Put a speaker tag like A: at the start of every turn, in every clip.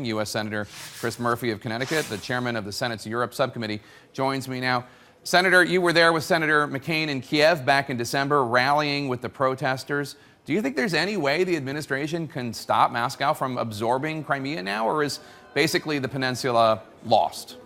A: U.S. Senator Chris Murphy of Connecticut, the chairman of the Senate's Europe Subcommittee, joins me now. Senator, you were there with Senator McCain in Kiev back in December, rallying with the protesters. Do you think there's any way the administration can stop Moscow from absorbing Crimea now, or is basically the peninsula lost?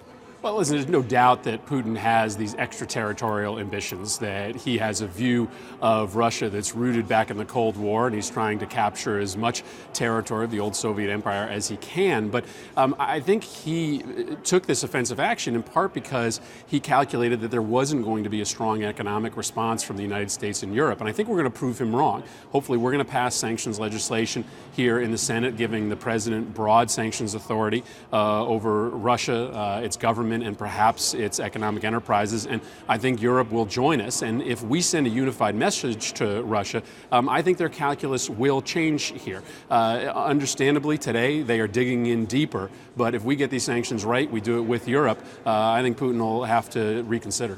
B: Well, listen, there's no doubt that Putin has these extraterritorial ambitions, that he has a view of Russia that's rooted back in the Cold War, and he's trying to capture as much territory of the old Soviet empire as he can. But I think he took this offensive action in part because he calculated that there wasn't going to be a strong economic response from the United States and Europe. And I think we're going to prove him wrong. Hopefully, we're going to pass sanctions legislation here in the Senate, giving the president broad sanctions authority over Russia, its government, and perhaps its economic enterprises. And I think Europe will join us. And if we send a unified message to Russia, I think their calculus will change here. Understandably, today they are digging in deeper. But if we get these sanctions right, we do it with Europe, I think Putin will have to reconsider.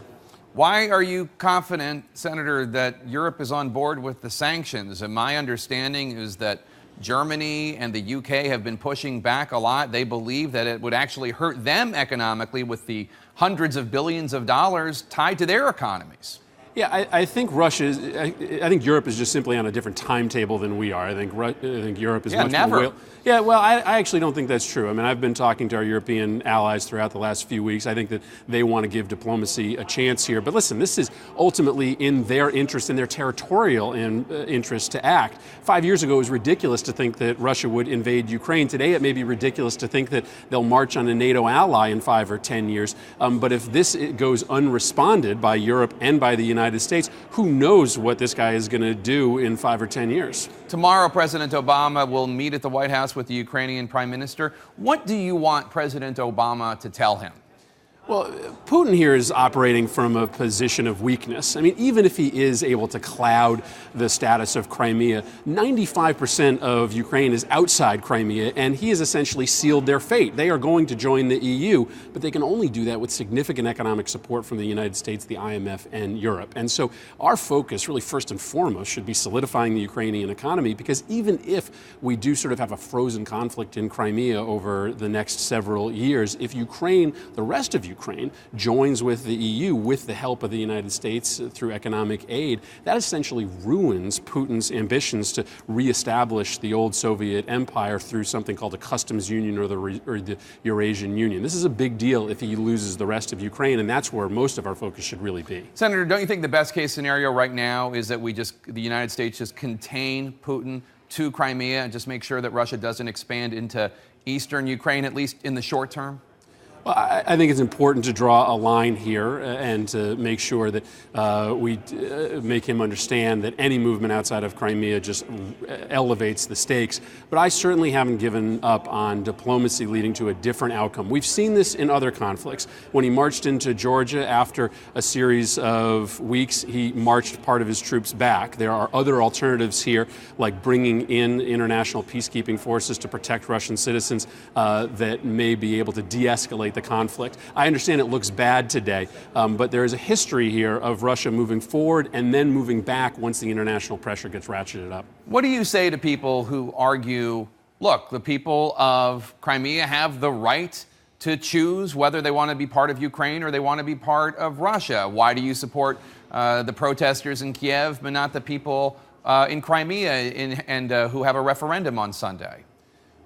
A: Why are you confident, Senator, that Europe is on board with the sanctions? And my understanding is that Germany and the UK have been pushing back a lot. They believe that it would actually hurt them economically with the hundreds of billions of dollars tied to their economies.
B: Yeah, I think I think Europe is just simply on a different timetable than we are. I think Europe is much more. Yeah, well, I actually don't think that's true. I mean, I've been talking to our European allies throughout the last few weeks. I think that they want to give diplomacy a chance here. But listen, this is ultimately in their interest, in their territorial interest to act. 5 years ago, it was ridiculous to think that Russia would invade Ukraine. Today, it may be ridiculous to think that they'll march on a NATO ally in 5 or 10 years. But if this goes unresponded by Europe and by the United States, who knows what this guy is going to do in 5 or 10 years?
A: Tomorrow, President Obama will meet at the White House with the Ukrainian Prime Minister. What do you want President Obama to tell him?
B: Well, Putin here is operating from a position of weakness. I mean, even if he is able to cloud the status of Crimea, 95% of Ukraine is outside Crimea, and he has essentially sealed their fate. They are going to join the EU, but they can only do that with significant economic support from the United States, the IMF, and Europe. And so our focus, really first and foremost, should be solidifying the Ukrainian economy, because even if we do sort of have a frozen conflict in Crimea over the next several years, if Ukraine, the rest of Ukraine, joins with the EU with the help of the United States through economic aid, that essentially ruins Putin's ambitions to reestablish the old Soviet empire through something called a customs union or the Eurasian Union. This is a big deal if he loses the rest of Ukraine, and that's where most of our focus should really be.
A: Senator, don't you think the best case scenario right now is that the United States just contain Putin to Crimea and just make sure that Russia doesn't expand into eastern Ukraine, at least in the short term?
B: Well, I think it's important to draw a line here and to make sure that we make him understand that any movement outside of Crimea just elevates the stakes. But I certainly haven't given up on diplomacy leading to a different outcome. We've seen this in other conflicts. When he marched into Georgia, after a series of weeks, he marched part of his troops back. There are other alternatives here, like bringing in international peacekeeping forces to protect Russian citizens that may be able to de-escalate the conflict. I understand it looks bad today, but there is a history here of Russia moving forward and then moving back once the international pressure gets ratcheted up.
A: What do you say to people who argue, look, the people of Crimea have the right to choose whether they want to be part of Ukraine or they want to be part of Russia? Why do you support the protesters in Kiev but not the people in Crimea and who have a referendum on Sunday?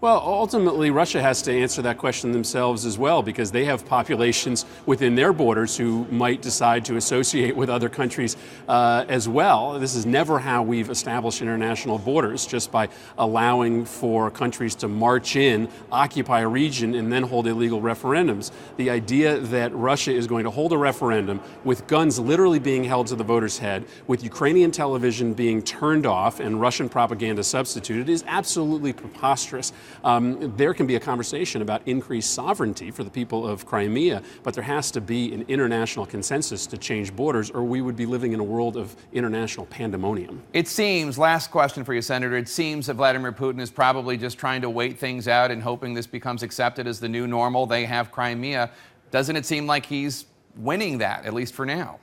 B: Well, ultimately, Russia has to answer that question themselves as well, because they have populations within their borders who might decide to associate with other countries as well. This is never how we've established international borders, just by allowing for countries to march in, occupy a region, and then hold illegal referendums. The idea that Russia is going to hold a referendum with guns literally being held to the voter's head, with Ukrainian television being turned off and Russian propaganda substituted, is absolutely preposterous. There can be a conversation about increased sovereignty for the people of Crimea, but there has to be an international consensus to change borders, or we would be living in a world of international pandemonium.
A: It seems, last question for you, Senator, it seems that Vladimir Putin is probably just trying to wait things out and hoping this becomes accepted as the new normal. They have Crimea. Doesn't it seem like he's winning that, at least for now?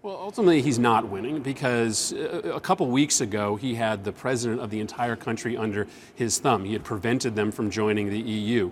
B: Well, ultimately, he's not winning because a couple weeks ago, he had the president of the entire country under his thumb. He had prevented them from joining the EU.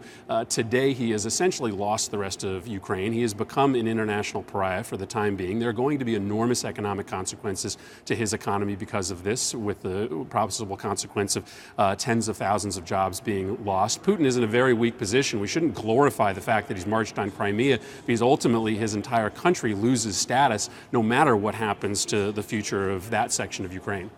B: Today, he has essentially lost the rest of Ukraine. He has become an international pariah for the time being. There are going to be enormous economic consequences to his economy because of this, with the possible consequence of tens of thousands of jobs being lost. Putin is in a very weak position. We shouldn't glorify the fact that he's marched on Crimea, because ultimately his entire country loses status no matter what happens to the future of that section of Ukraine.